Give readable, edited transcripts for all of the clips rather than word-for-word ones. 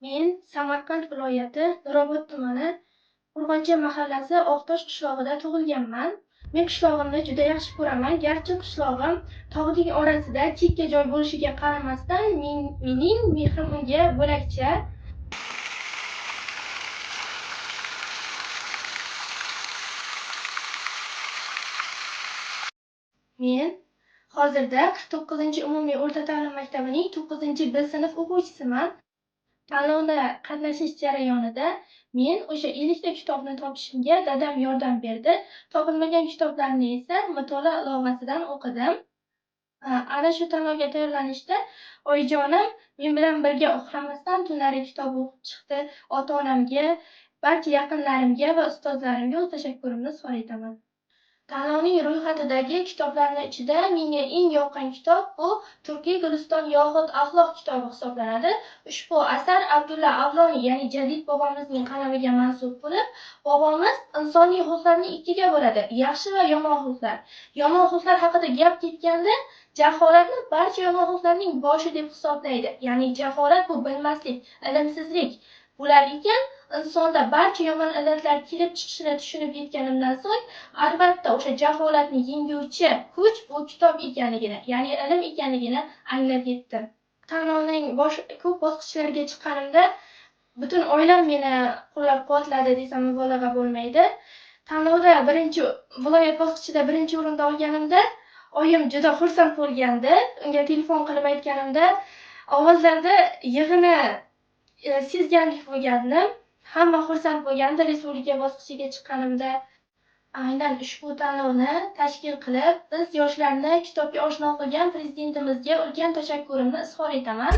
Men Samarqand viloyati Nurobod tumani Urg'unchi mahallasi Oqtosh qishlog'ida tug'ilganman. Men qishlog'imni juda yaxshi ko'raman. Garchi qishlog'im tog'ning orasida chekka joy bo'lishiga qaramasdan, mening mehrim unga bo'lakcha. Men hozirda 49-umumiy o'rta ta'lim maktabining 9-B sinf o'quvchisiman. Tanlovda qatnashish jarayonida men o'sha 50 ta kitobni topishimga dadam yordam berdi. Topilmagan kitoblarni esa mutolaa ilovasidan o'qidim. Ana shu tanlovga tayyorlanishda oyijonim men bilan birga uxlamasdan tunlari kitob o'qib chiqdi. Ota-onamga, barcha yaqinlarimga va ustozlarimga o'z tashakkurimni izhor etaman. Tanlovning ro'yxatidagi kitoblarning ichida menga eng yoqqan kitob bu Turkiy Guliston yoxud Axloq kitobi hisoblanadi. Ushbu asar Abdulla Avloniy, ya'ni Jadid bobomizning qalamiga mansub bo'lib, bobomiz insoniy xulqlarni ikkiga bo'ladi: yaxshi va yomon xulqlar. Yomon xulqlar haqida gap ketganda, jaholatni barcha yomon xulqlarning boshi deb hisoblaydi. Ya'ni jaholat bu bilmaslik, ilmsizlik bo'lar ekan, insonda barcha yomon illatlar kelib chiqishini tushunib yetganimdan so'ng, albatta o'sha jaholatni yenguvchi kuch bu kitob ekanligini, ya'ni ilm ekanligini anglab yetdim. Tanlovning ko'p bosqichlariga chiqqanimda butun oilam meni qo'llab-quvvatladi desam mubolag'a bo'lmaydi. Tanlovda viloyat bosqichida birinchi o'rinda olganimda oyim juda xursand bo'lgandi. Unga telefon qilib aytganimda ovozlarda yig'ini sezganlik bo'lgandim. Hamma xursand bo'lgandi. Respublika bosqichiga chiqqanimda aynan ushbu tanlovni tashkil qilib, biz yoshlarni kitobga oshno qilgan prezidentimizga ulkan tashakkurimni izhor etaman.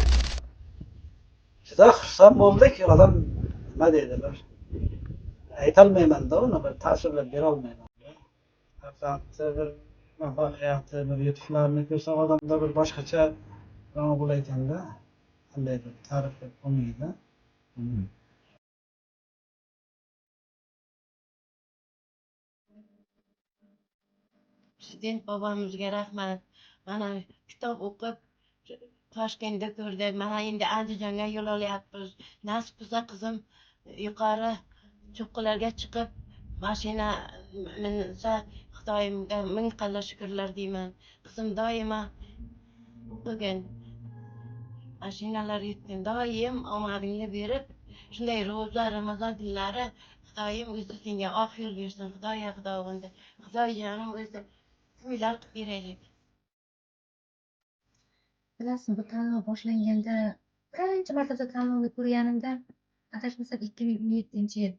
Juda xursand bo'ldik. Odam nima deydilar? Aytolmayman-da, uni bir ta'sirlab bera olmayman. Farzandni bir muvaffaqiyati, bir yutuqlarini ko'rsa odamda bir boshqacha nima bo'layotganda, qanday bir ta'rif qilib bo'lmaydi. Prezident bobomizga rahmat. Mana kitob o'qib Toshkentda ko'rdik. Mana endi Andijonga yo'l olyapmiz. Nasib bo'lsa qizim yuqori cho'qqilarga chiqib mashina minsa Xudoyimga ming qadar shukrlar deyman. Qizim doimo o'qigan, mashinalar yutgan, doim omadingni berib, shunday ro'za Ramazon kunlari Xudoyim o'zi senga oq yo'l bersin. Xudoya Xudoyim, Xudoyim o'zi uylar qilib beraylik. Bilasizmi, bu tanlov boshlanganda birinchi marta tanlovni ko'rganimda, adashmasam 2007-yil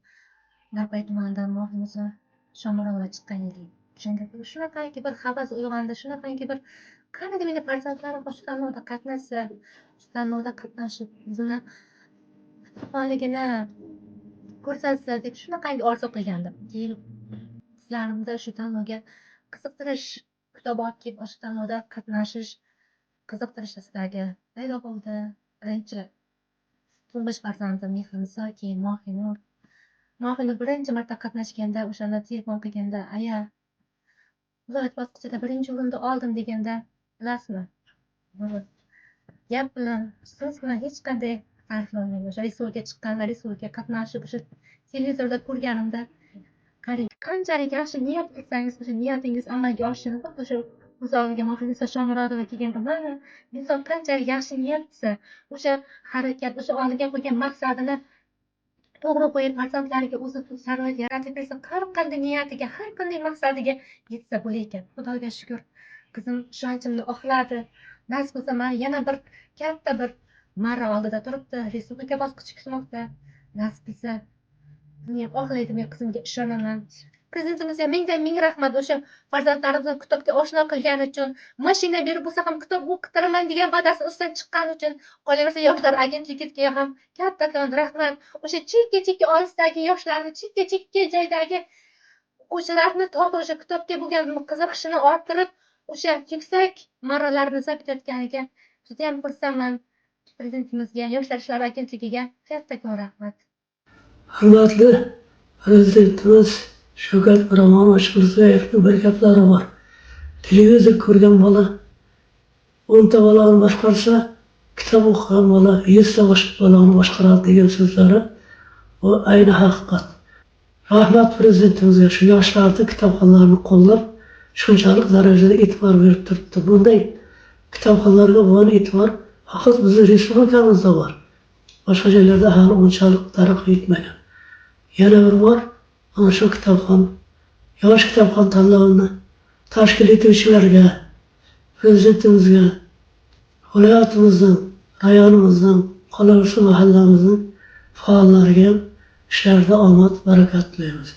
Narpay tumanidan mohimizni Shomurodga chiqqan edik. O'shanda shunaqangi bir havas uyg'ondi, shunaqangi bir qanday meni farzandlarim shu tanlovda qatnashsa, shu tanlovda qatnashib bizni faolligini ko'rsatsa deb shunaqangi orzu qilgandim. Keyin qizlarimda shu tanlovga qiziqtirish, kitob olib kelib shu tanlovda qatnashish qiziqtirish istagi paydo bo'ldi. Birinchi turmush farzandim Mehriniso, keyin Mohinur. Mohinur birinchi marta qatnashganda, o'shanda telefon qilganda, aya, viloyat bosqichida birinchi o'rinda oldim deganda, bilasizmi? Gap bilan, so'z bilan hech qanday farqlanmaydi. O'sha respublika chiqqanda, respublika qatnashib, o'sha televizorda ko'rganimda, qarang, qanchalik yaxshi niyat qilsangiz, o'sha niyatingiz amalga oshishini, o'sha misolga Mohinisa Shomurodova kelganda, mana inson qanchalik yaxshi niyat qilsa, o'sha harakat, o'sha oldiga qo'ygan maqsadini to'g'ri qo'yib, farzandlariga o'zi sharoit yaratib bersa, har qanday niyatiga, har qanday maqsadiga yetsa bo'lar ekan. Xudoga shukur, qizim ishonchimni oqladi. Nasib bo'lsa, mana yana bir katta bir marra oldida turibdi. Respublika bosqichi kutmoqda. Nasib bo'lsa, buni ham oqlaydi, men qizimga ishonaman. Prezidentimizga mingdan ming rahmat, o'sha farzandlarimizni kitobga oshno qilgani uchun, mashina berib bo'lsa ham kitob o'qitiraman degan va'dasini ustidan chiqqani uchun, qolaversa yoshlar agentligiga ham kattakon rahmat. O'sha chekka olisdagi yoshlarni, chekka joydagi o'quvchilarni topib, o'sha kitobga bo'lgan qiziqishini orttirib, o'sha yuksak marralarni zabt etganiga juda ham xursandman. Prezidentimizga, Yoshlar ishlari agentligiga kattakon rahmat. Hurmatli prezidentimiz Shavkat Miromonovich Mirziyoyevning bir gaplari bor. Televizor ko'rgan bola 10 ta bolani boshqarsa, kitob o'qigan bola 100 ta bolani boshqaradi degan so'zlari bu ayni haqiqat. Rahmat prezidentimizga shu yoshlarni kitobxonlarni qo'llab, shunchalik darajada e'tibor berib turibdi. Bunday kitobxonlarga bo'lgan e'tibor faqat bizning respublikamizda bor. Boshqa joylarda hali unchalik taraqqiy etmagan. Yana bir bor, ana shu kitobxon, yosh kitobxon tanlovini tashkil etuvchilarga, prezidentimizga, viloyatimizdan, rayonimizdan, qolaversa mahallamizning faollariga ham ishlarida omad, barakat tilaymiz.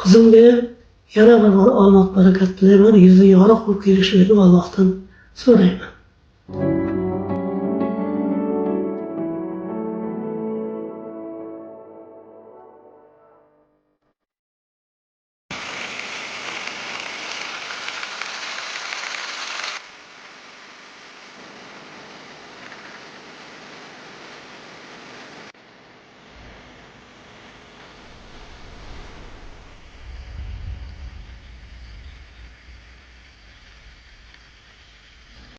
Qizimga yana bir omad, barakat tilayman. Yuzi yorug' bo'lib kelishligini Allohdan so'rayman.